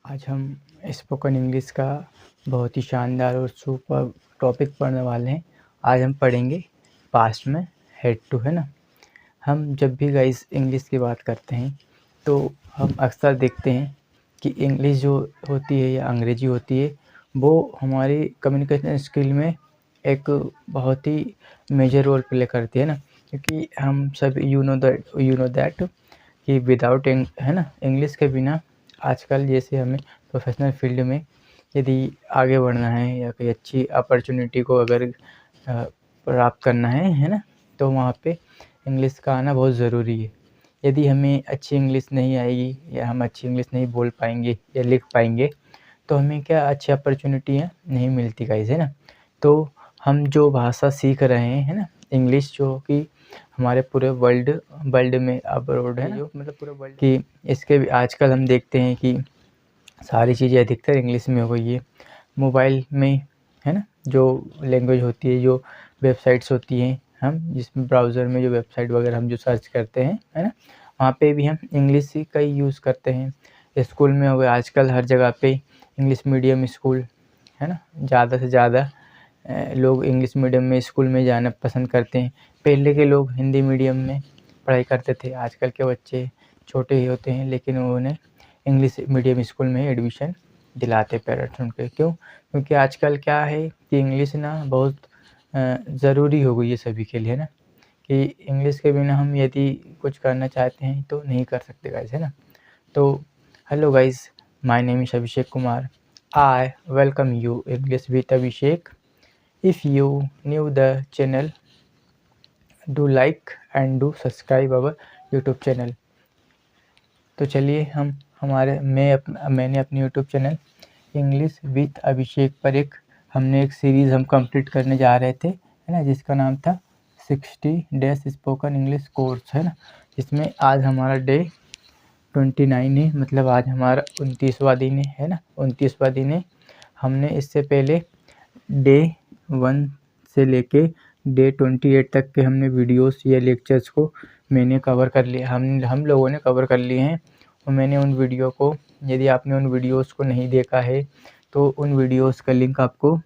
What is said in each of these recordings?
आज हम spoken English का बहुत ही शानदार और सुपर टॉपिक पढ़ने वाले हैं। आज हम पढ़ेंगे पास्ट में हैड टू, है ना। हम जब भी गाइस इंग्लिश की बात करते हैं तो हम अक्सर देखते हैं कि इंग्लिश जो होती है या अंग्रेजी होती है वो हमारी कम्युनिकेशन स्किल में एक बहुत ही मेजर रोल प्ले करती है ना, क्योंकि हम सब यू नो दैट कि विदाउट है ना इंग्लिश के बिना आजकल जैसे हमें प्रोफेशनल फील्ड में यदि आगे बढ़ना है या कोई अच्छी अपॉर्चुनिटी को अगर प्राप्त करना है ना, तो वहाँ पे इंग्लिश का आना बहुत ज़रूरी है। यदि हमें अच्छी इंग्लिश नहीं आएगी या हम अच्छी इंग्लिश नहीं बोल पाएंगे या लिख पाएंगे तो हमें क्या अच्छी अपॉर्चुनिटियाँ नहीं मिलती गाइस, है ना। तो हम जो भाषा सीख रहे हैं, है ना, इंग्लिश, जो कि हमारे पूरे वर्ल्ड में अब्रोड है, जो मतलब पूरे वर्ल्ड की, इसके भी आजकल हम देखते हैं कि सारी चीज़ें अधिकतर इंग्लिश में हो गई है। मोबाइल में, है ना, जो लैंग्वेज होती है, जो वेबसाइट्स होती हैं, हम जिसमें ब्राउज़र में जो वेबसाइट वगैरह हम जो सर्च करते हैं, है ना, वहाँ पे भी हम इंग्लिश ही का ही यूज़ करते हैं। स्कूल में हो गए आजकल हर जगह पे इंग्लिश मीडियम स्कूल, है ना, ज़्यादा से ज़्यादा लोग इंग्लिश मीडियम में स्कूल में जाना पसंद करते हैं। पहले के लोग हिंदी मीडियम में पढ़ाई करते थे। आजकल के बच्चे छोटे ही होते हैं लेकिन उन्हें इंग्लिश मीडियम स्कूल में एडमिशन दिलाते पेरेंट्स उनके। क्यों? क्योंकि आजकल क्या है कि इंग्लिश ना बहुत ज़रूरी हो गई है सभी के लिए, है ना, कि इंग्लिश के बिना हम यदि कुछ करना चाहते हैं तो नहीं कर सकते गाइस, है ना। तो hello guys, my name is Abhishek Kumar. I welcome you English with Abhishek. If you new the channel, do like and do subscribe our YouTube channel। तो चलिए मैंने अपनी YouTube चैनल इंग्लिश विद अभिषेक पर हमने एक सीरीज़ हम कंप्लीट करने जा रहे थे, है ना, जिसका नाम था 60 डेज स्पोकन इंग्लिश कोर्स, है ना, जिसमें आज हमारा डे 29 है, मतलब आज हमारा 29वां दिन है ना, 29वां दिन है। हमने इससे पहले डे 1 से लेके डे 28 तक के हमने वीडियोस या लेक्चर्स को मैंने कवर कर लिया, हम लोगों ने कवर कर लिए हैं। और मैंने उन वीडियो को, यदि आपने उन वीडियोस को नहीं देखा है तो उन वीडियोस का लिंक आपको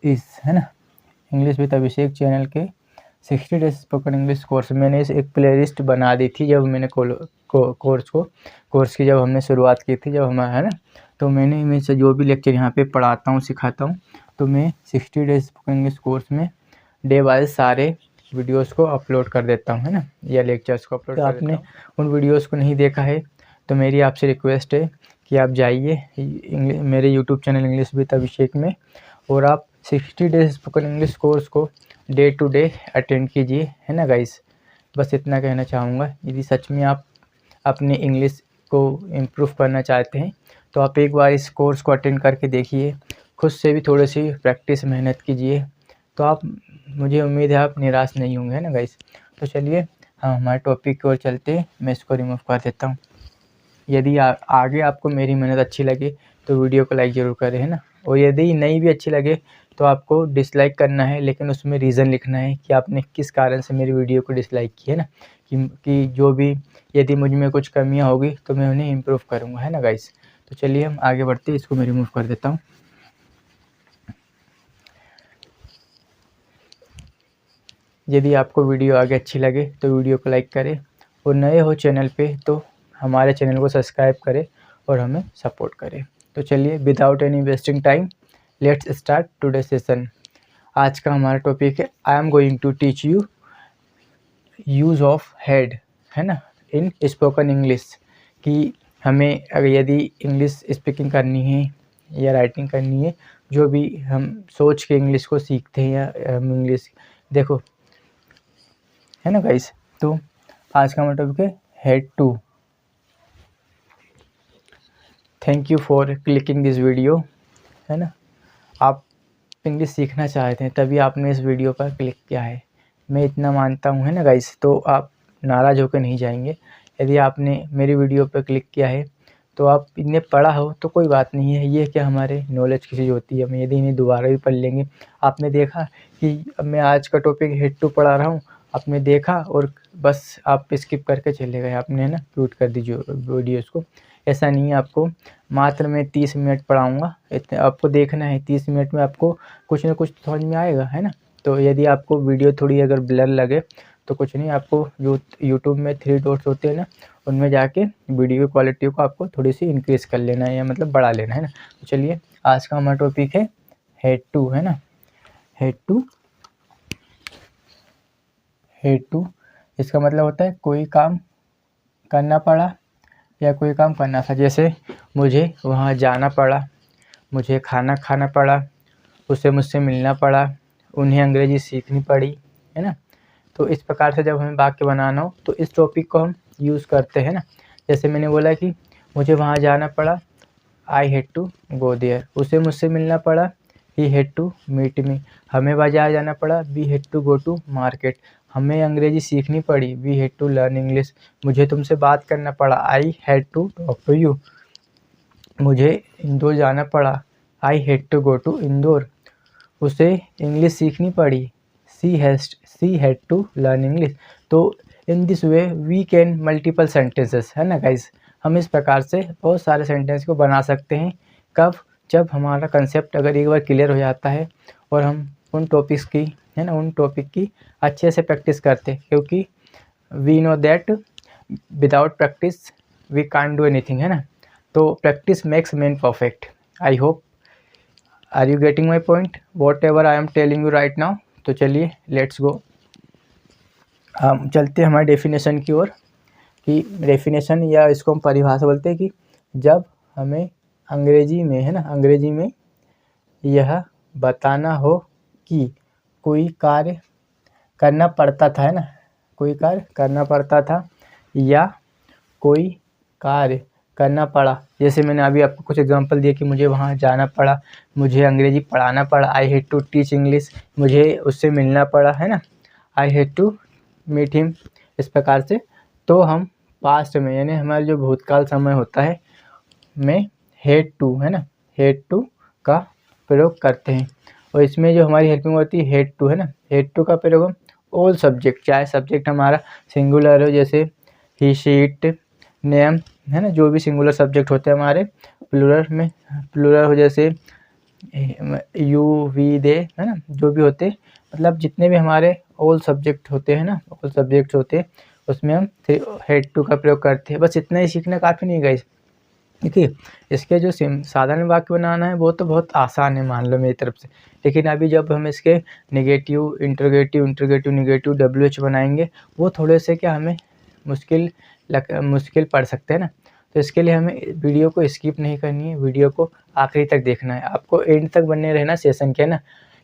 इस, है ना, इंग्लिश विद अभिषेक चैनल के 60 डेज स्पोकन इंग्लिश कोर्स, मैंने इस एक प्लेलिस्ट बना दी थी जब मैंने कोर्स की जब हमने शुरुआत की थी, जब हमारा, है ना, तो मैं से जो भी लेक्चर यहाँ पे पढ़ाता हूँ, सिखाता हूँ, तो मैं 60 डेज स्पोकन इंग्लिश कोर्स में डे वाइज सारे वीडियोस को अपलोड कर देता हूँ, है ना, या लेक्चर्स को अपलोड कर देता हूँ। आपने उन वीडियोस को नहीं देखा है तो मेरी आपसे रिक्वेस्ट है कि आप जाइए मेरे यूट्यूब चैनल इंग्लिश विद अभिषेक में और आप 60 डेज स्पोकन इंग्लिश कोर्स को डे टू डे अटेंड कीजिए, है ना गाइस। बस इतना कहना चाहूँगा। यदि सच में आप अपनी इंग्लिश को इम्प्रूव करना चाहते हैं तो आप एक बार इस कोर्स को अटेंड करके देखिए, खुद से भी थोड़ी सी प्रैक्टिस मेहनत कीजिए, तो आप, मुझे उम्मीद है आप निराश नहीं होंगे, है ना गाइस। तो चलिए हम हमारे टॉपिक की ओर चलते हैं। मैं इसको रिमूव कर देता हूँ। यदि आगे आपको मेरी मेहनत अच्छी लगे तो वीडियो को लाइक ज़रूर करें, है ना, और यदि नहीं भी अच्छी लगे तो आपको डिसलाइक करना है, लेकिन उसमें रीज़न लिखना है कि आपने किस कारण से मेरी वीडियो को डिसलाइक की, है ना, कि जो भी, यदि मुझ में कुछ कमियां होगी तो मैं उन्हें इम्प्रूव करूँगा, है ना गाइस। तो चलिए हम आगे बढ़ते हैं। इसको मैं रिमूव कर देता हूँ। यदि आपको वीडियो आगे अच्छी लगे तो वीडियो को लाइक करें और नए हो चैनल पे तो हमारे चैनल को सब्सक्राइब करें और हमें सपोर्ट करें। तो चलिए without any wasting time let's start today session. आज का हमारा टॉपिक है I am going to teach you use of had, है ना, इन स्पोकन इंग्लिश। कि हमें अगर यदि इंग्लिश स्पीकिंग करनी है या राइटिंग करनी है, जो भी हम सोच के इंग्लिश को सीखते हैं या हम इंग्लिश, देखो, है ना गाइस। तो आज का हमारा टॉपिक है had to. Thank you for clicking this video, है ना। आप इंग्लिश सीखना चाहते हैं तभी आपने इस वीडियो पर क्लिक किया है, मैं इतना मानता हूँ, है ना गाइस। तो आप नाराज़ होकर नहीं जाएंगे। यदि आपने मेरी वीडियो पर क्लिक किया है तो आप इन्हें पढ़ा हो तो कोई बात नहीं है, ये क्या हमारे नॉलेज की चीज़ होती है। हम यदि इन्हें दोबारा भी पढ़ लेंगे, आपने देखा कि अब मैं आज का टॉपिक हेड टू पढ़ा रहा हूँ आपने देखा और बस आप स्किप करके चले गए, आपने ना म्यूट कर दीजिए वीडियोज़ को। ऐसा नहीं है, आपको मात्र मैं 30 मिनट पढ़ाऊँगा, इतने आपको देखना है। 30 मिनट में आपको कुछ ना कुछ समझ में आएगा, है ना। तो यदि आपको वीडियो थोड़ी अगर ब्लर लगे तो कुछ नहीं, आपको जो यूट्यूब में 3 डॉट्स होते हैं ना, उनमें जाके वीडियो की क्वालिटी को आपको थोड़ी सी इंक्रीज़ कर लेना है, या मतलब बढ़ा लेना है ना। तो चलिए, आज का हमारा टॉपिक है हेड टू, है ना। हेड टू, हेड टू इसका मतलब होता है कोई काम करना पड़ा या कोई काम करना था। जैसे मुझे वहाँ जाना पड़ा, मुझे खाना खाना पड़ा, उसे मुझसे मिलना पड़ा, उन्हें अंग्रेज़ी सीखनी पड़ी, है ना। तो इस प्रकार से जब हमें वाक्य बनाना हो तो इस टॉपिक को हम यूज़ करते हैं ना। जैसे मैंने बोला कि मुझे वहाँ जाना पड़ा, I had to go there. उसे मुझसे मिलना पड़ा, he had to meet me. हमें बाजार जाना पड़ा, we had to go to market. हमें अंग्रेज़ी सीखनी पड़ी, we had to learn English. मुझे तुमसे बात करना पड़ा, I had to talk to you. मुझे इंदौर जाना पड़ा, I had to go to Indore. उसे इंग्लिश सीखनी पड़ी, she had to learn English. तो in this way we can multiple sentences, है ना गाइस। हम इस प्रकार से बहुत सारे सेंटेंस को बना सकते हैं। कब? जब हमारा कंसेप्ट अगर एक बार क्लियर हो जाता है और हम उन टॉपिक्स की, है ना, उन टॉपिक की अच्छे से प्रैक्टिस करते हैं, क्योंकि we know that without practice we can't do anything, है ना। तो practice makes man perfect. I hope, are you getting my point, whatever I am telling you right now. तो चलिए, लेट्स गो। हम चलते हैं हमारे डेफिनेशन की ओर, कि डेफिनेशन या इसको हम परिभाषा बोलते हैं कि जब हमें अंग्रेजी में, है ना, अंग्रेजी में यह बताना हो कि कोई कार्य करना पड़ता था, है ना, कोई कार्य करना पड़ता था या कोई कार्य करना पड़ा। जैसे मैंने अभी आपको कुछ एग्जांपल दिए कि मुझे वहाँ जाना पड़ा, मुझे अंग्रेजी पढ़ाना पड़ा, I had to teach English, मुझे उससे मिलना पड़ा, है ना, I had to meet him. इस प्रकार से तो हम पास्ट में, यानी हमारा जो भूतकाल समय होता है, में हैड टू, है ना, हैड टू का प्रयोग करते हैं। और इसमें जो हमारी हेल्पिंग होती है हैड टू, है ना, हैड टू का प्रयोग हम ऑल सब्जेक्ट, चाहे सब्जेक्ट हमारा सिंगुलर हो, जैसे ही शी इट नेम, है ना, जो भी सिंगुलर सब्जेक्ट होते हैं हमारे, प्लूरल हो, जैसे यू वी दे, है ना, जो भी होते, मतलब जितने भी हमारे ऑल सब्जेक्ट होते हैं ना, ऑल सब्जेक्ट होते हैं, उसमें हम हेड टू का प्रयोग करते हैं। बस इतना ही सीखना काफ़ी नहीं गाइस। देखिए, इसके जो साधारण वाक्य बनाना है वो तो बहुत आसान है, मान लो मेरी तरफ से। लेकिन अभी जब हम इसके नेगेटिव, इंटरोगेटिव, नेगेटिव, WH बनाएंगे, वो थोड़े से क्या हमें मुश्किल पड़ सकते हैं ना। तो इसके लिए हमें वीडियो को स्किप नहीं करनी है, वीडियो को आखिरी तक देखना है, आपको एंड तक बने रहना सेशन के, ना,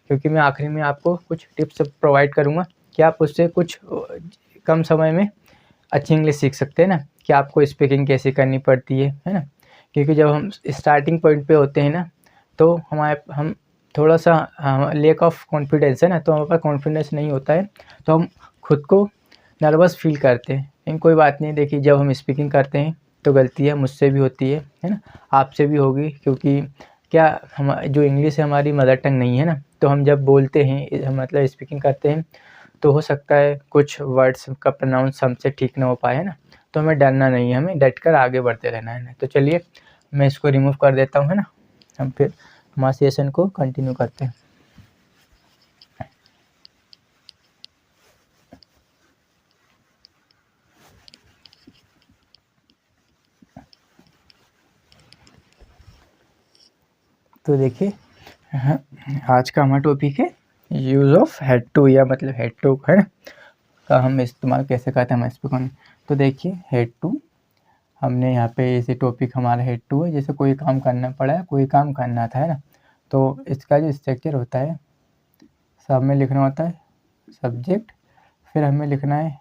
क्योंकि मैं आखिरी में आपको कुछ टिप्स प्रोवाइड करूँगा कि आप उससे कुछ कम समय में अच्छी इंग्लिश सीख सकते हैं ना, कि आपको स्पीकिंग कैसे करनी पड़ती है ना। क्योंकि जब हम स्टार्टिंग पॉइंट पे होते हैं ना, तो हम थोड़ा सा लैक ऑफ कॉन्फिडेंस है ना, तो हमारे पास कॉन्फिडेंस नहीं होता है, तो हम खुद को नर्वस फील करते हैं। लेकिन कोई बात नहीं, देखिए, जब हम स्पीकिंग करते हैं तो गलतियाँ मुझसे भी होती है ना, आपसे भी होगी, क्योंकि क्या हम जो इंग्लिश है हमारी मदर टंग नहीं है ना, तो हम जब बोलते हैं, हम मतलब स्पीकिंग करते हैं, तो हो सकता है कुछ वर्ड्स का प्रोनाउंस हमसे ठीक ना हो पाए, है ना। तो हमें डरना नहीं है, हमें डट कर आगे बढ़ते रहना है ना। तो चलिए, मैं इसको रिमूव कर देता हूँ, है ना, हम फिर हमारे सेशन को कंटिन्यू करते हैं। तो देखिए, आज का हमारा टॉपिक है यूज़ ऑफ हेड टू, या मतलब हेड टू, है ना, का हम इस्तेमाल कैसे करते हैं हम स्पीकर में। तो देखिए, हेड टू, हमने यहाँ पे ऐसे टॉपिक हमारा हेड टू है, जैसे कोई काम करना पड़ा है, कोई काम करना था, है ना। तो इसका जो स्ट्रक्चर होता है, सब में लिखना होता है सब्जेक्ट, फिर हमें लिखना है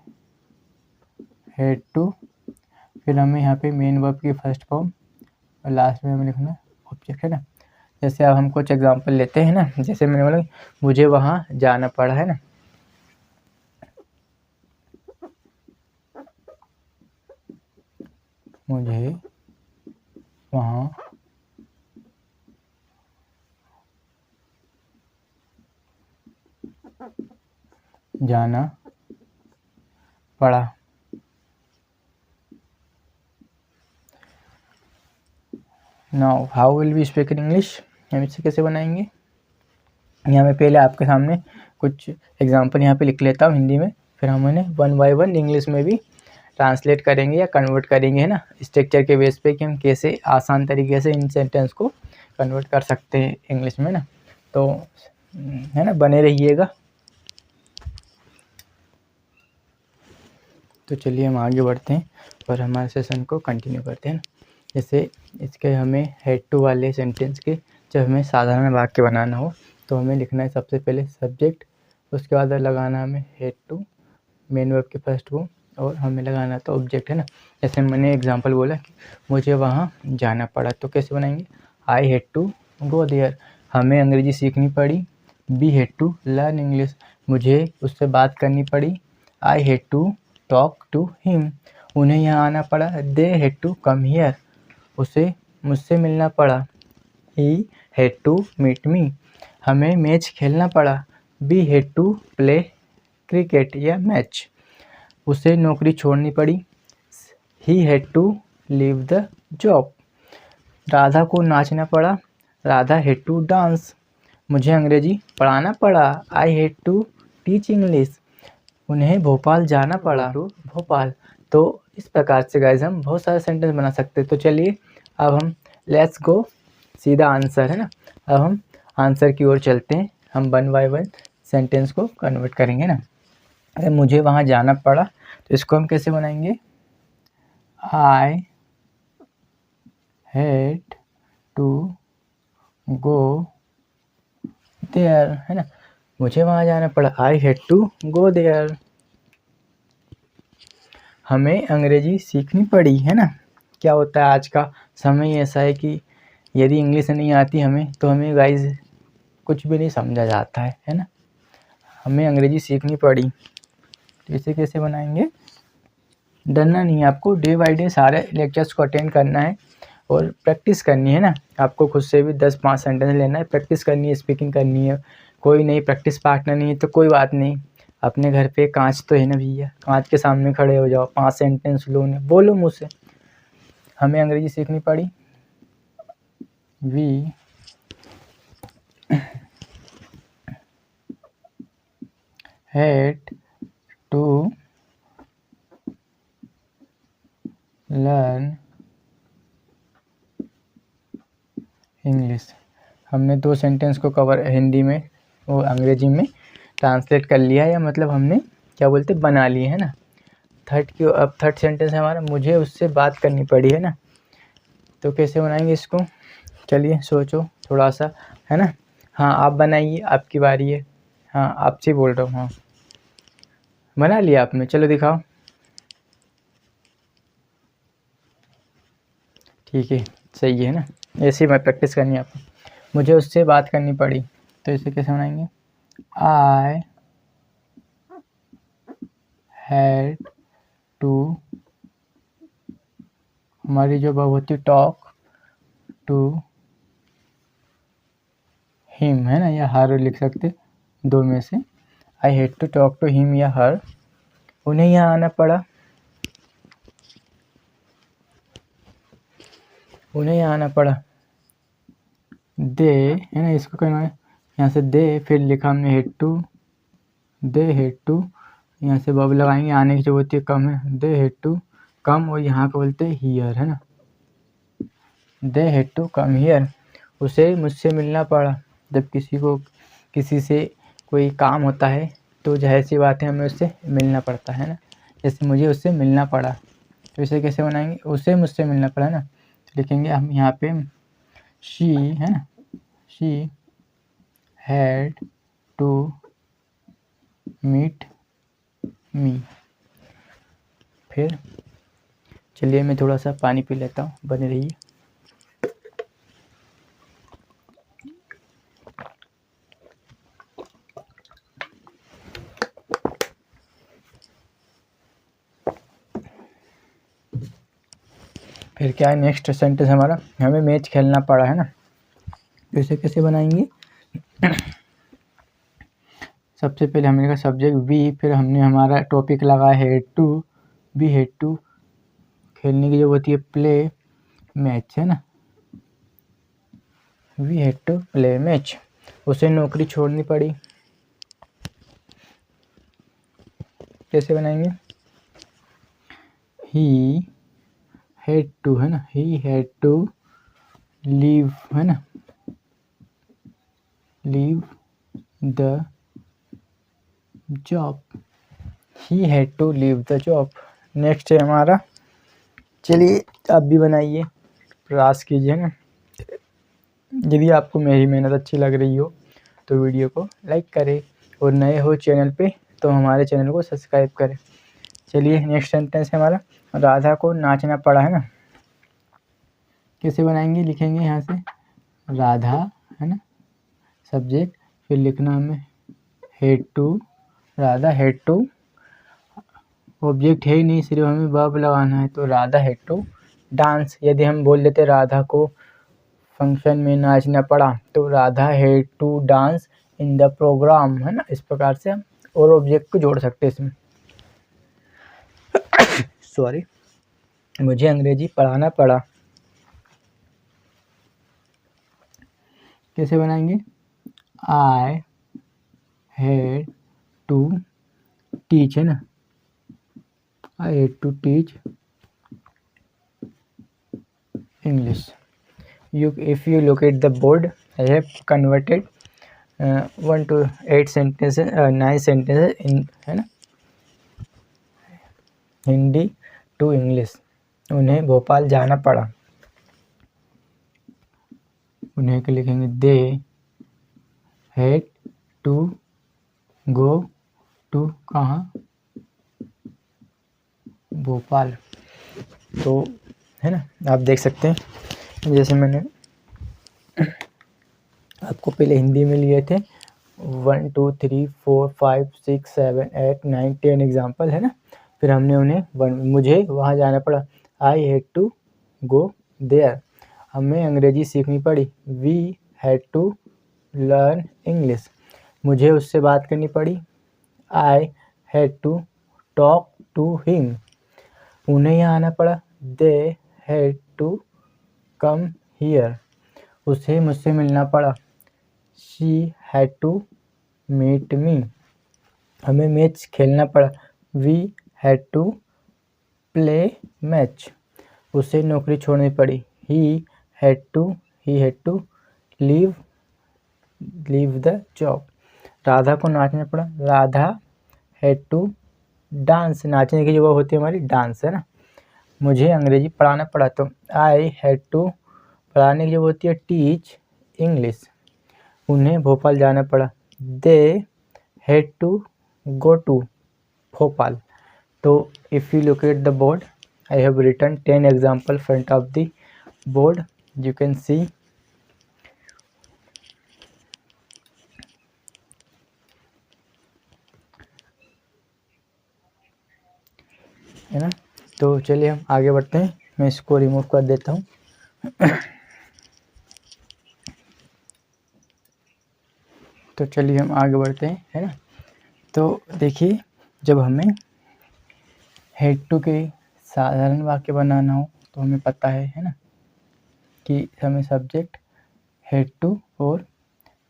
हेड टू, फिर हमें यहाँ पे मेन वर्ब की फर्स्ट फॉर्म, और लास्ट में हमें लिखना है ऑब्जेक्ट, है ना। जैसे अब हम कुछ एग्जांपल लेते हैं ना, जैसे मैंने बोला मुझे वहाँ जाना पड़ा, है ना, मुझे वहाँ जाना पढ़ा। Now how will we speak in English, हम इसे कैसे बनाएंगे। यहाँ मैं पहले आपके सामने कुछ एग्जांपल यहाँ पे लिख लेता हूँ हिंदी में, फिर हम उन्हें वन बाय वन इंग्लिश में भी ट्रांसलेट करेंगे या कन्वर्ट करेंगे, है ना, स्ट्रक्चर के बेस पे कि हम कैसे आसान तरीके से इन सेंटेंस को कन्वर्ट कर सकते हैं इंग्लिश में ना। तो है ना, बने रहिएगा। तो चलिए हम आगे बढ़ते हैं और हमारे सेशन को कंटिन्यू करते हैं। जैसे इसके हमें हेड टू वाले सेंटेंस के जब हमें साधारण वाक्य बनाना हो तो हमें लिखना है सबसे पहले सब्जेक्ट, उसके बाद लगाना हमें हेड टू मेन वर्ब के फर्स्ट को, और हमें लगाना था ऑब्जेक्ट, है ना। जैसे मैंने एग्जांपल बोला कि मुझे वहाँ जाना पड़ा, तो कैसे बनाएंगे, I had to go there, हमें अंग्रेजी सीखनी पड़ी, we had to learn English, मुझे उससे बात करनी पड़ी, I had to talk to him, उन्हें यहाँ आना पड़ा, they had to come here, उसे मुझसे मिलना पड़ा, he had to meet me, हमें मैच खेलना पड़ा, we had to play cricket या मैच, उसे नौकरी छोड़नी पड़ी, he had to leave the job, Radha को नाचना पड़ा, राधा हैड टू डांस, मुझे अंग्रेजी पढ़ाना पड़ा, I had to teach English, उन्हें भोपाल जाना पड़ा, टू भोपाल। तो इस प्रकार से गाइज हम बहुत सारे सेंटेंस बना सकते हैं। तो चलिए अब हम लेट्स गो सीधा आंसर, है ना, अब हम आंसर की ओर चलते हैं। हम वन बाय वन सेंटेंस को कन्वर्ट करेंगे ना। अगर मुझे वहाँ जाना पड़ा तो इसको हम कैसे बनाएंगे, I had to go there, है ना, मुझे वहाँ जाना पड़ा, I had to go there, हमें अंग्रेजी सीखनी पड़ी, है ना। क्या होता है आज का समय ऐसा है कि यदि इंग्लिश नहीं आती हमें तो हमें गाइज कुछ भी नहीं समझा जाता है ना, हमें अंग्रेजी सीखनी पड़ी। तो इसे कैसे बनाएंगे, डरना नहीं है आपको, डे बाय डे सारे लेक्चर्स को अटेंड करना है और प्रैक्टिस करनी है ना। आपको खुद से भी 10-5 सेंटेंस लेना है, प्रैक्टिस करनी है, स्पीकिंग करनी है। कोई नहीं प्रैक्टिस पार्टनर नहीं है तो कोई बात नहीं, अपने घर पे कांच तो है ना भैया, कांच के सामने खड़े हो जाओ, 5 सेंटेंस लो ने बोलो मुँह से। हमें अंग्रेजी सीखनी पड़ी, we had to learn English. हमने 2 सेंटेंस को कवर हिंदी में और अंग्रेजी में ट्रांसलेट कर लिया है, या मतलब हमने क्या बोलते बना लिए, है ना। अब थर्ड सेंटेंस है हमारा, मुझे उससे बात करनी पड़ी, है ना। तो कैसे बनाएंगे इसको, चलिए सोचो थोड़ा सा, है ना। हाँ आप बनाइए, आपकी बारी है। हाँ आपसे बोल रहा हूँ, हाँ बना लिया आपने, चलो दिखाओ। ठीक है, सही है ना, ऐसे ही मैं प्रैक्टिस करनी है आपको। मुझे उससे बात करनी पड़ी, तो इसे कैसे बनाएंगे, आई हैड टू, हमारी जो वर्ब होती है टॉक टू हिम, है ना, या हर लिख सकते, दो में से। I had to talk to him या हर, उन्हें यहाँ आना पड़ा, उन्हें यहाँ आना पड़ा, दे, है ना, इसको करना है यहाँ से दे, फिर लिखा हमने had to, they had to, यहाँ से वर्ब लगाएंगे, आने की जो होती है कम है, दे हैड टू कम, और यहाँ को बोलते हैं हियर, है ना, they had to come here, उसे मुझसे मिलना पड़ा। जब किसी से कोई काम होता है तो जाहिर सी बात है हमें उससे मिलना पड़ता है ना, जैसे मुझे उससे मिलना पड़ा, तो इसे कैसे बनाएंगे, उसे मुझसे मिलना पड़ा ना। तो लिखेंगे हम यहाँ पे शी, है ना, she had to meet me. फिर चलिए मैं थोड़ा सा पानी पी लेता हूँ, बने रहिए। फिर क्या है नेक्स्ट सेंटेंस हमारा, हमें मैच खेलना पड़ा, है ना। तो इसे कैसे बनाएंगे, सबसे पहले हमने लिखा सब्जेक्ट वी, फिर हमने हमारा टॉपिक लगा had to, we had to खेलने की जो होती है प्ले मैच, है ना, we had to play match. उसे नौकरी छोड़नी पड़ी। कैसे बनाएंगे? ही हैड टू, है ना, ही हैड टू लीव, है ना, leave the job, he had to leave the job. Next है हमारा, चलिए आप भी बनाइए, प्रयास कीजिए ना। यदि आपको मेरी मेहनत अच्छी लग रही हो तो वीडियो को लाइक करें, और नए हो चैनल पे तो हमारे चैनल को सब्सक्राइब करें। चलिए नेक्स्ट सेंटेंस है हमारा, राधा को नाचना पड़ा, है ना। कैसे बनाएंगे? लिखेंगे यहाँ से राधा, है ना, सब्जेक्ट, फिर लिखना हमें had to, Radha had to, object है ही नहीं, सिर्फ हमें वर्ब लगाना है, तो राधा हेड टू डांस। यदि हम बोल देते राधा को फंक्शन में नाचना पड़ा, तो Radha had to dance in the programme, है ना। इस प्रकार से हम और ऑब्जेक्ट को जोड़ सकते हैं इसमें। सॉरी, मुझे अंग्रेजी पढ़ाना पड़ा। कैसे बनाएंगे? आई हैड टू टीच, है ना, I had to teach English. If you look at the board, I have converted 1 to 8 sentences, 9 sentences in, है ना, हिंदी टू इंग्लिश। उन्हें भोपाल जाना पड़ा, उन्हें के लिखेंगे they had to go to, कहाँ? भोपाल। तो है ना, आप देख सकते हैं जैसे मैंने आपको पहले हिंदी में लिए थे 1 2 3 4 5 6 7 8 9 10 एग्जाम्पल, है ना। फिर हमने उन्हें मुझे वहाँ जाना पड़ा, I had to go there. हमें अंग्रेजी सीखनी पड़ी, we had to learn English. मुझे उससे बात करनी पड़ी, I had to talk to him. उन्हें यहाँ आना पड़ा, they had to come here. उसे मुझसे मिलना पड़ा, she had to meet me. हमें मैच खेलना पड़ा, we had to play match. उसे नौकरी छोड़नी पड़ी, he had to leave the job. Radha को नाचना पड़ा, राधा हैड टू डांस। नाचने की जगह होती है हमारी डांस, है ना। मुझे अंग्रेजी पढ़ाना पड़ा, तो आई हैड टू, पढ़ाने की जगह होती है टीच इंग्लिश। उन्हें भोपाल जाना पड़ा, they had to go to Bhopal. तो if you look at the board, I have written 10 example front of the board. You can see, है ना। तो चलिए हम आगे बढ़ते हैं, मैं इसको रिमूव कर देता हूँ। तो चलिए हम आगे बढ़ते हैं, है ना। तो देखिए, जब हमें हेड टू के साधारण वाक्य बनाना हो तो हमें पता है ना, कि हमें सब्जेक्ट हेड टू और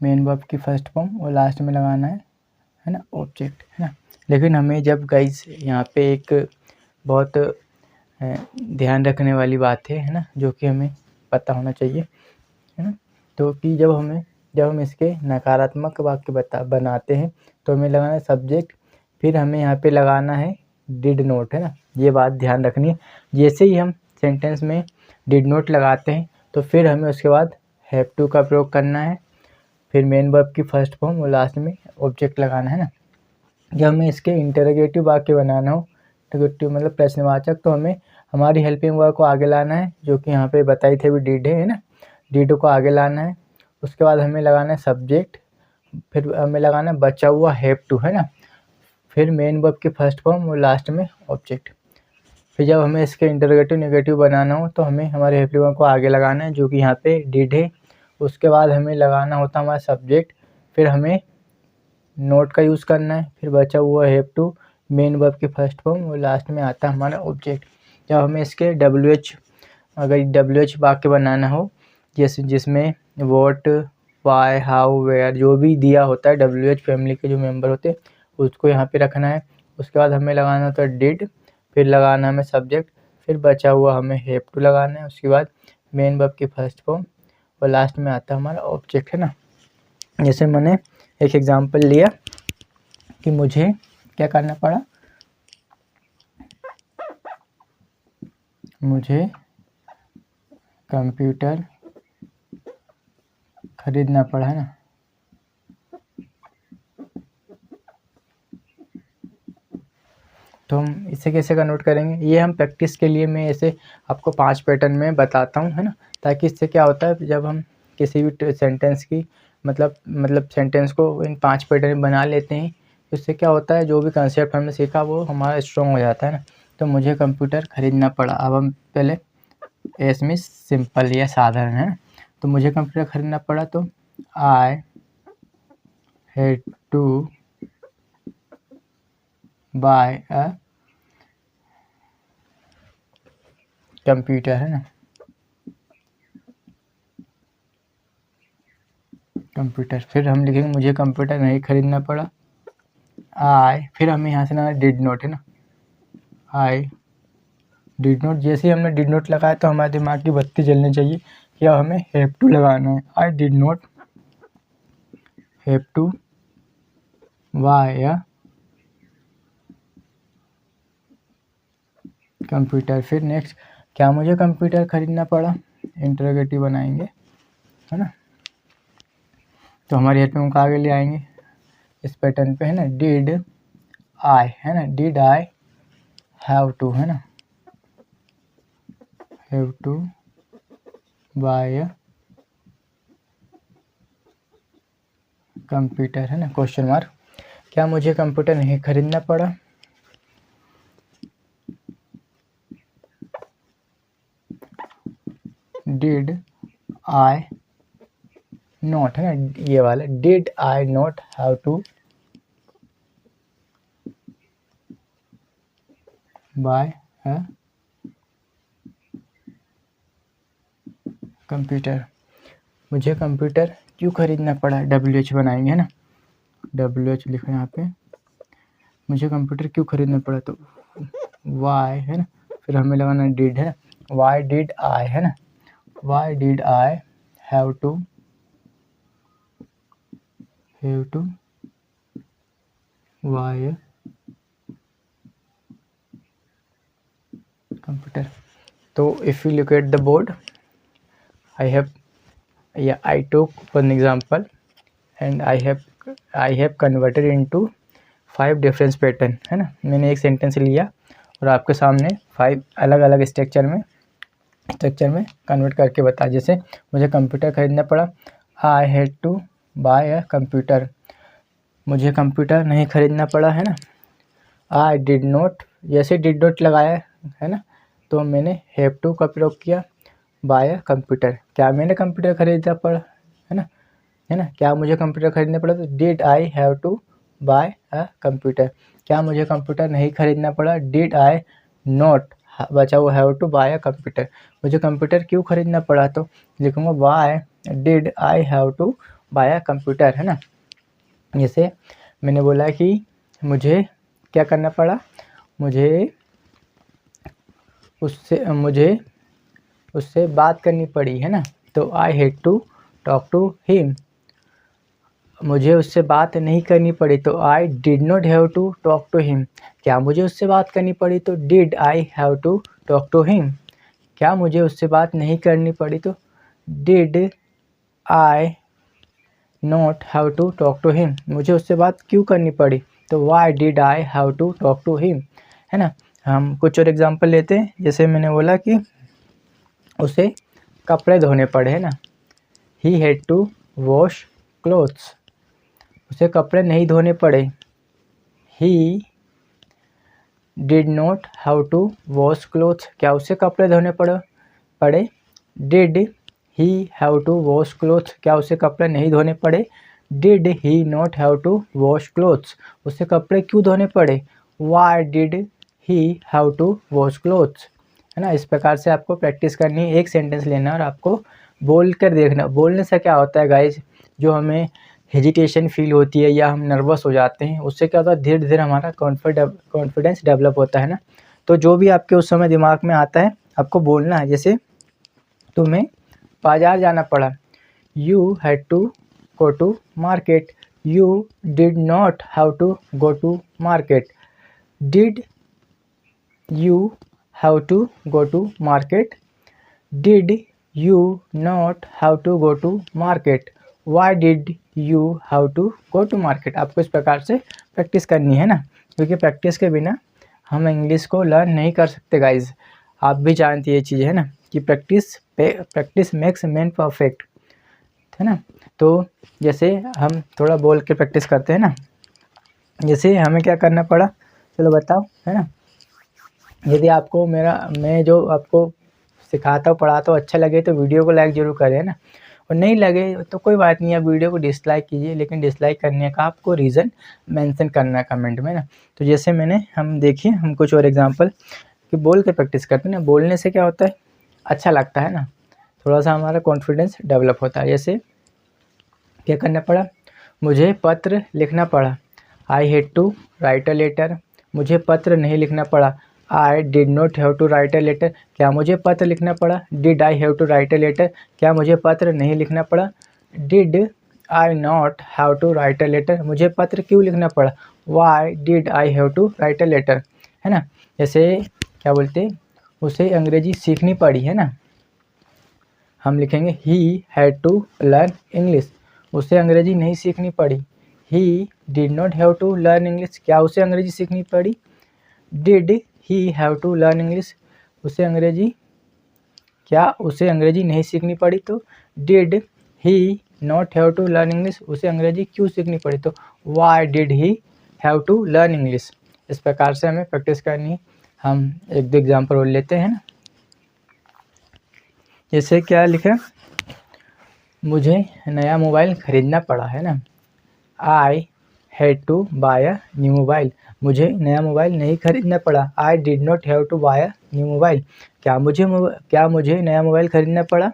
मेन वर्ब की फर्स्ट फॉर्म और लास्ट में लगाना है ना, ऑब्जेक्ट, है ना। लेकिन हमें जब गाइस यहाँ पे एक बहुत ध्यान रखने वाली बात है ना, जो कि हमें पता होना चाहिए, है ना। तो कि जब हम इसके नकारात्मक वाक्य बनाते हैं तो हमें लगाना है सब्जेक्ट, फिर हमें यहाँ पे लगाना है डिड नोट, है ना। ये बात ध्यान रखनी है। जैसे ही हम सेंटेंस में डिड नोट लगाते हैं तो फिर हमें उसके बाद हैव टू का प्रयोग करना है, फिर मेन वर्ब की फर्स्ट फॉर्म और लास्ट में ऑब्जेक्ट लगाना है ना। जब हमें इसके इंटरोगेटिव वाक्य बनाना हो, इंटरोगेटिव मतलब प्रश्नवाचक, तो हमें हमारी हेल्पिंग वर्ब को आगे लाना है, जो कि यहाँ पे बताई थे भी डिड है ना। डिड को आगे लाना है, उसके बाद हमें लगाना है सब्जेक्ट, फिर हमें लगाना है बचा हुआ हैव टू, है ना, फिर मेन वर्ब की फर्स्ट फॉर्म और लास्ट में ऑब्जेक्ट। फिर जब हमें इसके इंटरोगेटिव नेगेटिव बनाना हो तो हमें हमारे हेल्पिंग वर्ब को आगे लगाना है, जो कि यहाँ पे डिड है। उसके बाद हमें लगाना होता है हमारा सब्जेक्ट, फिर हमें नोट का यूज़ करना है, फिर बचा हुआ हैव टू मेन वर्ब की फर्स्ट फॉर्म, और लास्ट में आता है हमारा ऑब्जेक्ट। जब हमें इसके अगर WH वाक्य बनाना हो, जिसमें वॉट, वाई, हाउ, वेयर जो भी दिया होता है WH फैमिली के जो मेंबर होते हैं उसको यहाँ पे रखना है। उसके बाद हमें लगाना होता है डिड, फिर लगाना हमें सब्जेक्ट, फिर बचा हुआ हमें हैव टू लगाना है, उसके बाद मेन वर्ब की फर्स्ट फॉर्म, और लास्ट में आता है हमारा ऑब्जेक्ट, है ना। जैसे मैंने एक एग्जांपल लिया कि मुझे क्या करना पड़ा, मुझे कंप्यूटर खरीदना पड़ा, है ना। तो हम इसे कैसे कन्वर्ट करेंगे, ये हम प्रैक्टिस के लिए मैं ऐसे आपको 5 पैटर्न में बताता हूँ, है ना, ताकि इससे क्या होता है जब हम किसी भी सेंटेंस की मतलब सेंटेंस को इन 5 पैटर्न में बना लेते हैं, तो इससे क्या होता है जो भी कंसेप्ट हमने सीखा वो हमारा स्ट्रॉन्ग हो जाता है ना। तो मुझे कंप्यूटर खरीदना पड़ा, अब हम पहले एस में सिंपल या साधारण है, तो मुझे कंप्यूटर खरीदना पड़ा, तो I had to buy a computer, है ना, कंप्यूटर। फिर हम लिखेंगे मुझे कंप्यूटर नहीं खरीदना पड़ा, फिर हमें यहाँ से ना डिड नॉट, है ना, आई डिड नॉट। जैसे ही हमने डिड नॉट लगाया तो हमारे दिमाग की बत्ती जलनी चाहिए कि अब हमें हैव टू लगाना है। I did not have to buy a computer. फिर नेक्स्ट, क्या मुझे कंप्यूटर खरीदना पड़ा, इंटरोगेटिव बनाएंगे, है ना। तो हमारे यहाँ पे हम आगे ले आएंगे इस पैटर्न पे, है ना, डिड आई, है ना, डिड आई हैव टू, है ना, have to buy a computer, है ना, क्वेश्चन मार्क। क्या मुझे कंप्यूटर नहीं खरीदना पड़ा, डिड आई नॉट, है ना, ये वाला did I not have to buy a computer. मुझे कंप्यूटर क्यों खरीदना पड़ा, WH बनाएंगे, है ना, WH लिखा यहाँ पे, मुझे कंप्यूटर क्यों खरीदना पड़ा, तो वाई, है ना, फिर हमें लगाना डिड, है, वाई डिड आई, है ना, why did I have to buy computer. तो if you look at the board, I took one example and I have converted into 5 difference pattern, है ना। मैंने एक सेंटेंस लिया और आपके सामने 5 अलग अलग स्ट्रक्चर में कन्वर्ट करके बताया। जैसे मुझे कंप्यूटर खरीदना पड़ा, I had to buy a computer. मुझे कंप्यूटर नहीं खरीदना पड़ा, है ना। आई डिड नॉट, जैसे डिड नॉट लगाया, है ना, तो मैंने हैव टू का प्रयोग किया बाय अ कंप्यूटर। क्या मैंने कंप्यूटर खरीदना पड़ा, है ना, क्या मुझे कंप्यूटर खरीदना पड़ा, तो did I have to buy a computer. क्या मुझे कंप्यूटर नहीं खरीदना पड़ा, डिड आई नॉट, बचा हुआ have to buy a computer. मुझे कंप्यूटर क्यों खरीदना पड़ा, तो लिखूंगा why did I have to buy a computer, है ना। जैसे मैंने बोला कि मुझे क्या करना पड़ा, मुझे उससे बात करनी पड़ी, है ना, तो I had to talk to him. मुझे उससे बात नहीं करनी पड़ी, तो I did not have to talk to him. क्या मुझे उससे बात करनी पड़ी, तो did I have to talk to him. क्या मुझे उससे बात नहीं करनी पड़ी, तो did I not have to talk to him. मुझे उससे बात क्यों करनी पड़ी, तो why did I have to talk to him, है ना। हम कुछ और एग्जांपल लेते हैं। जैसे मैंने बोला कि उसे कपड़े धोने पड़े, है ना, he had to wash clothes. उसे कपड़े नहीं धोने पड़े, he did not have to wash clothes. क्या उसे कपड़े धोने पड़े, did he have to wash clothes. क्या उसे कपड़े नहीं धोने पड़े, did he not have to wash clothes, उसे कपड़े क्यों धोने पड़े, why did he have to wash clothes, है ना। इस प्रकार से आपको प्रैक्टिस करनी है, एक सेंटेंस लेना और आपको बोल कर देखना। बोलने से क्या होता है गाइज, जो हमें हेजिटेशन फील होती है या हम नर्वस हो जाते हैं, उससे क्या होता है धीरे धीरे हमारा कॉन्फिडेंस डेवलप होता है ना। तो जो भी आपके उस समय दिमाग में आता है आपको बोलना है। जैसे तुम्हें बाजार जाना पड़ा, you had to go to market, you did not have to go to market, did you have to go to market, did you not have to go to market, why did you have to go to market. आपको इस प्रकार से practice करनी है ना, क्योंकि practice के बिना हम इंग्लिश को लर्न नहीं कर सकते गाइज। आप भी जानती ये चीज़ है ना कि प्रैक्टिस मेक्स मैन परफेक्ट, है ना। तो जैसे हम थोड़ा बोल के प्रैक्टिस करते हैं ना, जैसे हमें क्या करना पड़ा, चलो बताओ, है ना। यदि आपको मैं जो आपको सिखाता हूँ पढ़ाता हूँ अच्छा लगे तो वीडियो को लाइक ज़रूर करें, है ना। और नहीं लगे तो कोई बात नहीं, आप वीडियो को डिसलाइक कीजिए, लेकिन डिसलाइक करने का आपको रीज़न मेंशन करना है कमेंट में ना। तो जैसे हम देखिए हम कुछ और एग्जांपल कि बोल के प्रैक्टिस करते हैं ना। बोलने से क्या होता है, अच्छा लगता है ना, थोड़ा सा हमारा कॉन्फिडेंस डेवलप होता है। जैसे क्या करना पड़ा, मुझे पत्र लिखना पड़ा, I had to write a letter, मुझे पत्र नहीं लिखना पड़ा, I did not have to write a letter, क्या मुझे पत्र लिखना पड़ा, did I have to write a letter, क्या मुझे पत्र नहीं लिखना पड़ा, did I not have to write a letter, मुझे पत्र क्यों लिखना पड़ा, why did I have to write a letter, है ना। जैसे क्या बोलते, उसे अंग्रेजी सीखनी पड़ी, है ना। हम लिखेंगे he had to learn English, उसे अंग्रेजी नहीं सीखनी पड़ी, he did not have to learn English, क्या उसे अंग्रेजी सीखनी पड़ी, did he have to learn English, उसे अंग्रेजी नहीं सीखनी पड़ी, तो did he not have to learn English, उसे अंग्रेजी क्यों सीखनी पड़ी, तो why did he have to learn English. इस प्रकार से हमें प्रैक्टिस करनी है। हम एक दो एग्जाम्पल और लेते हैं ना। जैसे क्या लिखा, मुझे नया मोबाइल खरीदना पड़ा, है ना, I had to buy a new mobile, मुझे नया मोबाइल नहीं खरीदना पड़ा, I did not have to buy a new mobile, क्या मुझे नया मोबाइल खरीदना पड़ा,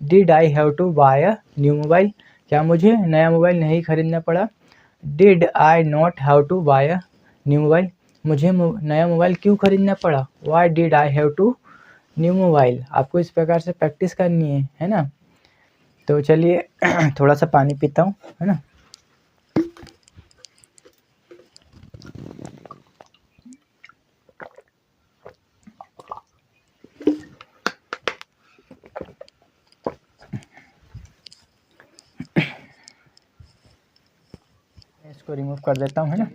did I have to buy a new mobile, क्या मुझे नया मोबाइल नहीं खरीदना पड़ा, did I not have to buy a new mobile, मुझे नया मोबाइल क्यों खरीदना पड़ा, why did I have to new mobile. आपको इस प्रकार से प्रैक्टिस करनी है ना। तो चलिए थोड़ा सा पानी पीता हूँ, है ना। इसको रिमूव कर देता हूँ, है ना।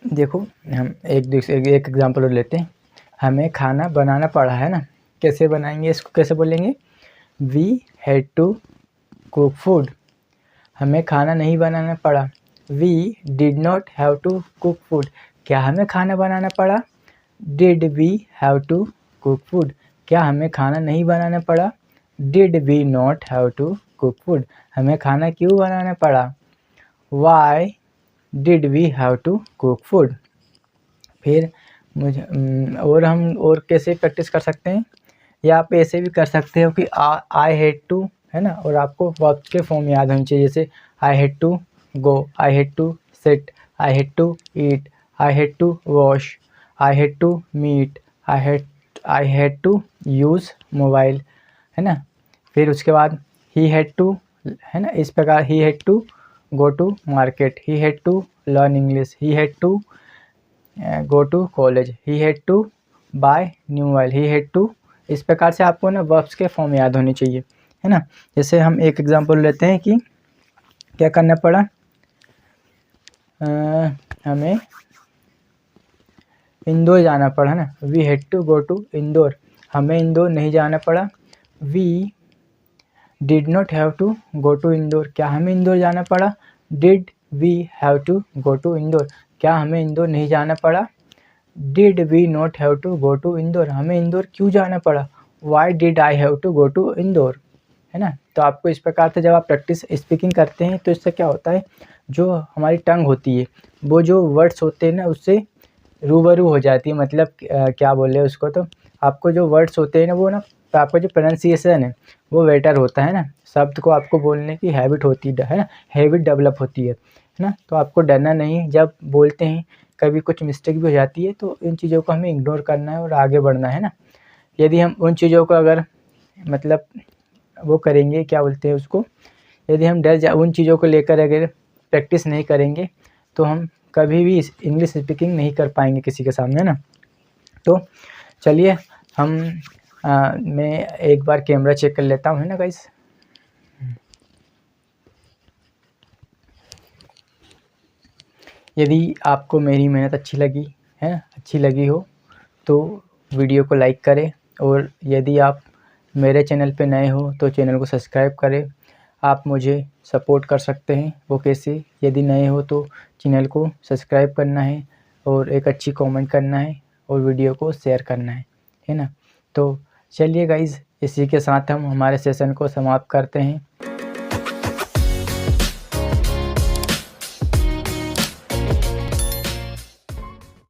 देखो हम एक एग्जांपल और लेते हैं। हमें खाना बनाना पड़ा, है ना। कैसे बनाएंगे इसको, कैसे बोलेंगे, we had to cook food, हमें खाना नहीं बनाना पड़ा, we did not have to cook food, क्या हमें खाना बनाना पड़ा, did we have to cook food, क्या हमें खाना नहीं बनाना पड़ा, did we not have to cook food, हमें खाना क्यों बनाना पड़ा, why did we have to cook food. फिर हम और कैसे प्रैक्टिस कर सकते हैं, या आप ऐसे भी कर सकते हो कि आई हैड टू, है ना, और आपको वर्ब के फॉर्म याद होनी चाहिए। जैसे I had to go, I had to sit, I had to eat, I had to wash, I had to meet, I had to use mobile, है ना। फिर उसके बाद ही हैड टू, है ना, इस प्रकार he had to go to market, he had to learn English, he had to go to college, he had to buy new mobile, he had to. इस प्रकार से आपको ना वर्ब्स के फॉर्म याद होने चाहिए, है ना। जैसे हम एक एग्जांपल लेते हैं कि क्या करना पड़ा, हमें इंदौर जाना पड़ा, है ना, we had to go to Indore, हमें इंदौर नहीं जाना पड़ा, we did not have to go to Indore, क्या हमें इंदौर जाना पड़ा? Did we have to go to Indore, क्या हमें इंदौर नहीं जाना पड़ा? Did we not have to go to Indore, हमें इंदौर क्यों जाना पड़ा? Why did I have to go to Indore, है ना। तो आपको इस प्रकार से जब आप प्रैक्टिस स्पीकिंग करते हैं तो इससे क्या होता है, जो हमारी टंग होती है वो जो वर्ड्स होते हैं ना उससे रूबरू हो जाती है। मतलब क्या बोल रहे हैं उसको, तो आपको जो वर्ड्स होते हैं ना वो ना, तो आपका जो प्रोनाउंसिएशन है वो बेटर होता है ना। शब्द को आपको बोलने की हैबिट होती है ना, हैबिट डेवलप होती है ना। तो आपको डरना नहीं है, जब बोलते हैं कभी कुछ मिस्टेक भी हो जाती है तो इन चीज़ों को हमें इग्नोर करना है और आगे बढ़ना है ना। यदि हम उन चीज़ों को अगर मतलब वो करेंगे, क्या बोलते हैं उसको, यदि हम उन चीज़ों को लेकर अगर प्रैक्टिस नहीं करेंगे तो हम कभी भी इंग्लिश स्पीकिंग नहीं कर पाएंगे किसी के सामने ना। तो चलिए हम मैं एक बार कैमरा चेक कर लेता हूँ, है ना गाइस। यदि आपको मेरी मेहनत अच्छी लगी है, अच्छी लगी हो तो वीडियो को लाइक करें, और यदि आप मेरे चैनल पे नए हो तो चैनल को सब्सक्राइब करें। आप मुझे सपोर्ट कर सकते हैं, वो कैसे? यदि नए हो तो चैनल को सब्सक्राइब करना है और एक अच्छी कमेंट करना है और वीडियो को शेयर करना है ना। तो चलिए गाइज़, इसी के साथ हम हमारे सेशन को समाप्त करते हैं।